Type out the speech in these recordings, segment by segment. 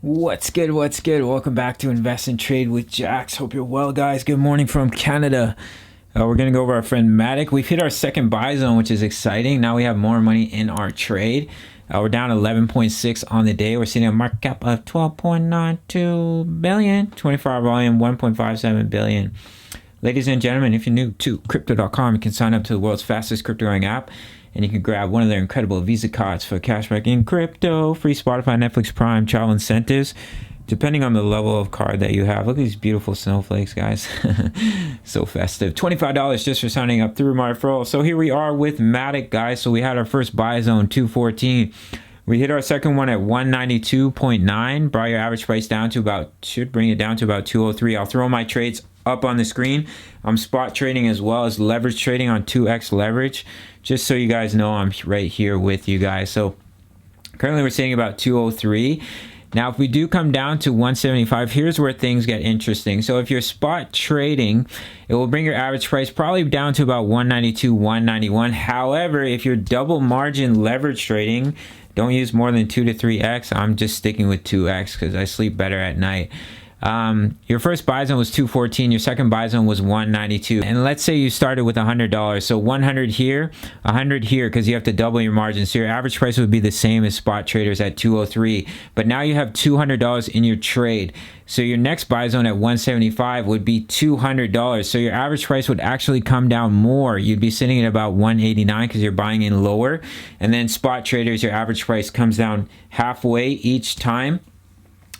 What's good? What's good? Welcome back to Invest and Trade with Jax. Hope you're well, guys. Good morning from Canada. We're going to go over our friend Matic. We've hit our second buy zone, which is exciting. Now we have more money in our trade. We're down 11.6 on the day. We're seeing a market cap of 12.92 billion, 24-hour volume 1.57 billion. Ladies and gentlemen, if you're new to crypto.com, you can sign up to the world's fastest crypto growing app. And you can grab one of their incredible Visa cards for cashback in crypto, free Spotify, Netflix, Prime, travel incentives, depending on the level of card that you have. Look at these beautiful snowflakes, guys. So festive. $25 just for signing up through my referral. So here we are with Matic, guys. So we had our first buy zone, 214. We hit our second one at 192.9. Brought your average price down to about, should bring it down to about 203. I'll throw my trades up on the screen. I'm spot trading as well as leverage trading on 2x leverage, just so you guys know I'm right here with you guys. So currently we're sitting about 203. Now if we do come down to 175, here's where things get interesting. So if you're spot trading, it will bring your average price probably down to about 192, 191. However, if you're double margin leverage trading, don't use more than 2 to 3x. I'm just sticking with 2x because I sleep better at night. Your first buy zone was 214, your second buy zone was 192, and let's say you started with $100, so 100 here, 100 here, because you have to double your margin. So your average price would be the same as spot traders at 203, but now you have $200 in your trade. So your next buy zone at 175 would be $200. So your average price would actually come down more. You'd be sitting at about 189 because you're buying in lower. And then spot traders, your average price comes down halfway each time,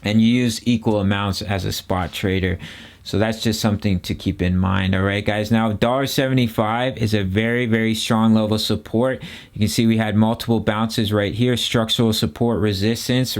and you use equal amounts as a spot trader. So that's just something to keep in mind. All right, guys. Now, $1.75 is a very, very strong level of support. You can see we had multiple bounces right here. Structural support, resistance,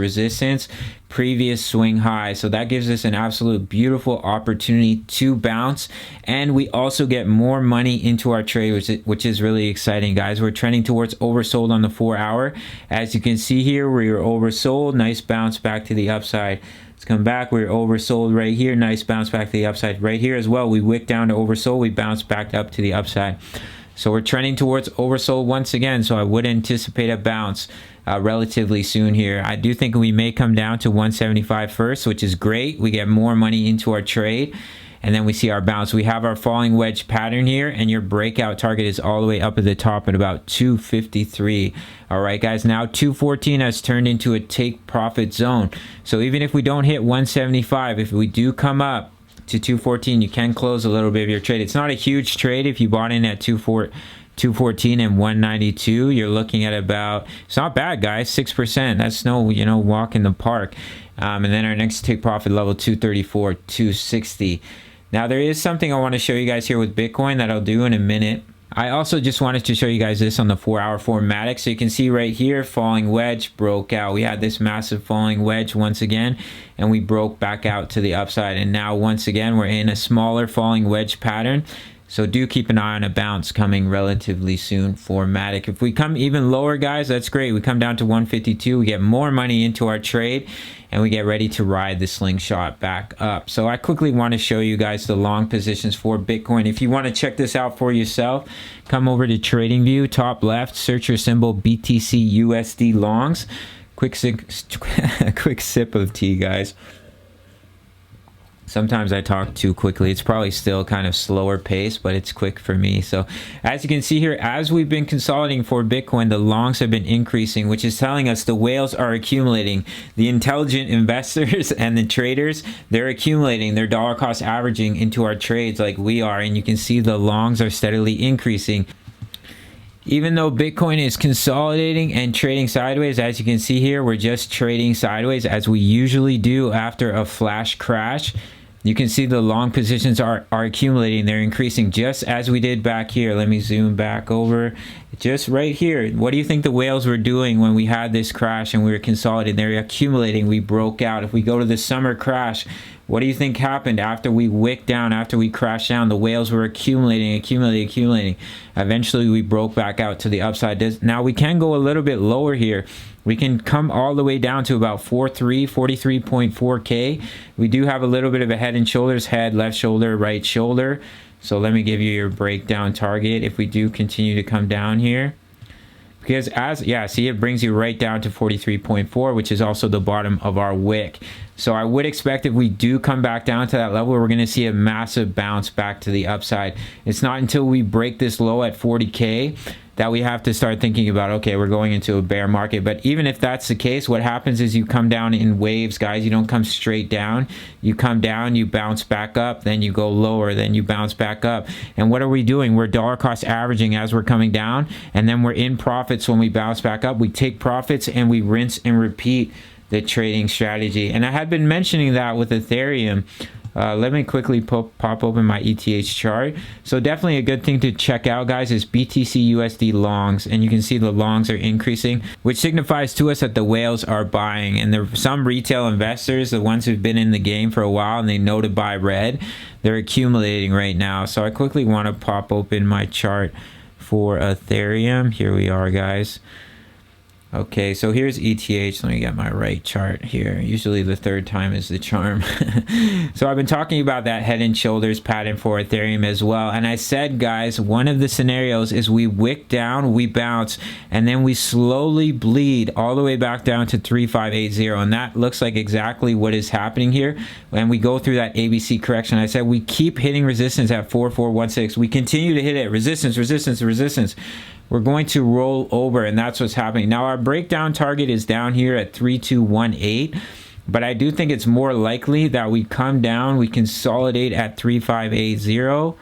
previous swing high. So that gives us an absolute beautiful opportunity to bounce. And we also get more money into our trade, which is really exciting, guys. We're trending towards oversold on the 4-hour. As you can see here, we were oversold. Nice bounce back to the upside. Let's come back. We're oversold right here. Nice bounce back to the upside right here as well. We wicked down to oversold. We bounced back up to the upside. So we're trending towards oversold once again. So I would anticipate a bounce relatively soon here. I do think we may come down to 175 first, which is great. We get more money into our trade. And then we see our bounce. We have our falling wedge pattern here, and your breakout target is all the way up at the top at about 253. All right, guys. Now 214 has turned into a take profit zone. So even if we don't hit 175, if we do come up to 214, you can close a little bit of your trade. It's not a huge trade. If you bought in at 214 and 192, you're looking at about, it's not bad, guys, 6%. That's no, walk in the park. And then our next take profit level, 234, 260. Now there is something I want to show you guys here with Bitcoin that I'll do in a minute. I also just wanted to show you guys this on the 4-hour Matic. So you can see right here, falling wedge broke out. We had this massive falling wedge once again, and we broke back out to the upside. And now once again, we're in a smaller falling wedge pattern. So do keep an eye on a bounce coming relatively soon for Matic. If we come even lower, guys, that's great. We come down to 152. We get more money into our trade, and we get ready to ride the slingshot back up. So I quickly want to show you guys the long positions for Bitcoin. If you want to check this out for yourself, come over to TradingView, top left, search your symbol BTC USD longs. Quick sip of tea, guys. Sometimes I talk too quickly. It's probably still kind of slower pace, but it's quick for me. So as you can see here, as we've been consolidating for Bitcoin, the longs have been increasing, which is telling us the whales are accumulating. The intelligent investors and the traders, they're accumulating their dollar cost averaging into our trades like we are. And you can see the longs are steadily increasing. Even though Bitcoin is consolidating and trading sideways, as you can see here, we're just trading sideways as we usually do after a flash crash. You can see the long positions are accumulating. They're increasing just as we did back here. Let me zoom back over. Just right here. What do you think the whales were doing when we had this crash and we were consolidating? They're accumulating. We broke out. If we go to the summer crash, what do you think happened after we wicked down, after we crashed down? The whales were accumulating. Eventually, we broke back out to the upside. Now, we can go a little bit lower here. We can come all the way down to about 43.4K. We do have a little bit of a head and shoulders, head, left shoulder, right shoulder. So let me give you your breakdown target if we do continue to come down here. because see, it brings you right down to 43.4, which is also the bottom of our wick. So I would expect if we do come back down to that level, we're going to see a massive bounce back to the upside. It's not until we break this low at 40K that we have to start thinking about, okay, we're going into a bear market. But even if that's the case, what happens is you come down in waves, guys. You don't come straight down. You come down, you bounce back up, then you go lower, then you bounce back up. And what are we doing? We're dollar cost averaging as we're coming down, and then we're in profits when we bounce back up. We take profits and we rinse and repeat the trading strategy. And I had been mentioning that with Ethereum. Let me quickly pop open my ETH chart. So definitely a good thing to check out, guys, is BTC USD longs. And you can see the longs are increasing, which signifies to us that the whales are buying. And there are some retail investors, the ones who've been in the game for a while and they know to buy red, they're accumulating right now. So I quickly want to pop open my chart for Ethereum. Here we are, guys. Okay, so here's ETH. Let me get my right chart here. Usually the third time is the charm. So I've been talking about that head and shoulders pattern for Ethereum as well. And I said, guys, one of the scenarios is we wick down, we bounce, and then we slowly bleed all the way back down to 3580. And that looks like exactly what is happening here. When we go through that ABC correction, I said we keep hitting resistance at 4416. We continue to hit it. Resistance, resistance, resistance. We're going to roll over, and that's what's happening. Now, our breakdown target is down here at 3218, but I do think it's more likely that we come down, we consolidate at 3580,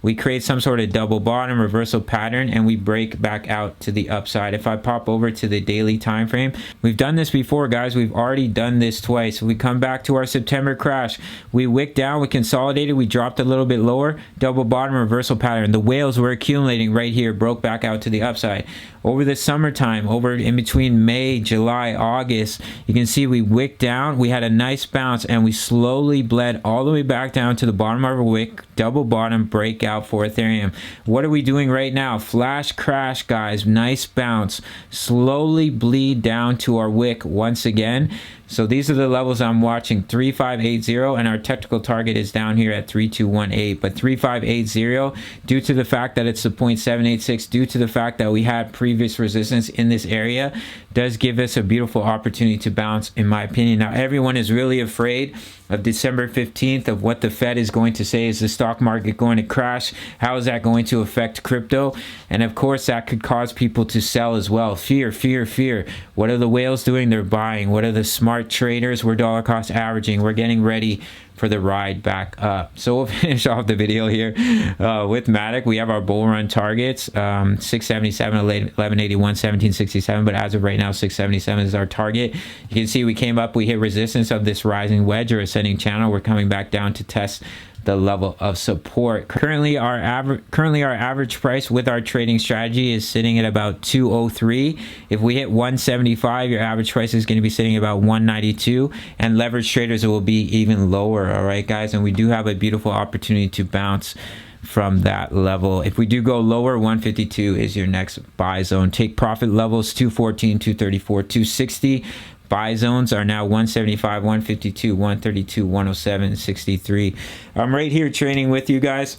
we create some sort of double bottom reversal pattern, and we break back out to the upside. If I pop over to the daily time frame, we've done this before, guys. We've already done this twice. We come back to our September crash, we wick down, we consolidated, we dropped a little bit lower, double bottom reversal pattern. The whales were accumulating right here, broke back out to the upside. Over the summertime, over in between May, July, August, you can see we wicked down, we had a nice bounce, and we slowly bled all the way back down to the bottom of our wick, double bottom breakout for Ethereum. What are we doing right now? Flash crash, guys. Nice bounce. Slowly bleed down to our wick once again. So these are the levels I'm watching, 3580, and our technical target is down here at 3218. But 3580, due to the fact that it's the 0.786, due to the fact that we had previous resistance in this area, does give us a beautiful opportunity to bounce, in my opinion. Now, everyone is really afraid of December 15th, of what the Fed is going to say. Is the stock market going to crash? How is that going to affect crypto? And of course, that could cause people to sell as well. Fear, fear, fear. What are the whales doing? They're buying. What are the smart traders? We're dollar cost averaging. We're getting ready for the ride back up. So we'll finish off the video here with Matic. We have our bull run targets, 677, 1181, 1767, but as of right now, 677 is our target. You can see we came up, we hit resistance of this rising wedge or ascending channel. We're coming back down to test the level of support. Currently our average price with our trading strategy is sitting at about 203. If we hit 175, your average price is going to be sitting at about 192, and leverage traders will be even lower. All right, guys, and we do have a beautiful opportunity to bounce from that level. If we do go lower, 152 is your next buy zone. Take profit levels 214, 234, 260. Buy zones are now 175, 152, 132, 107, 63. I'm right here trading with you guys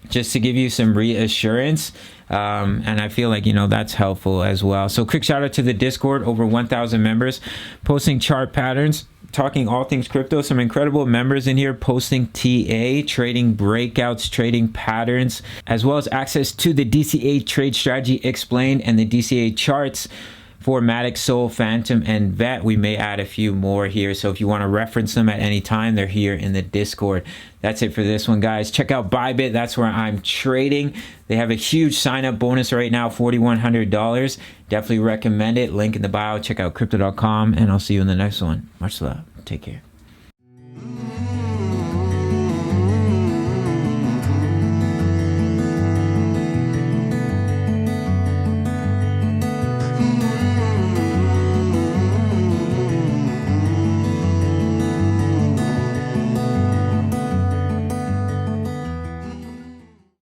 just to give you some reassurance. And I feel like, you know, that's helpful as well. So quick shout out to the Discord, over 1,000 members posting chart patterns, talking all things crypto. Some incredible members in here posting TA, trading breakouts, trading patterns, as well as access to the DCA trade strategy explained and the DCA charts for Matic, Sol, Phantom, and Vet. We may add a few more here, so if you want to reference them at any time, they're here in the Discord. That's it for this one, guys. Check out Bybit. That's where I'm trading. They have a huge sign-up bonus right now, $4,100. Definitely recommend it. Link in the bio. Check out crypto.com, and I'll see you in the next one. Much love. Take care.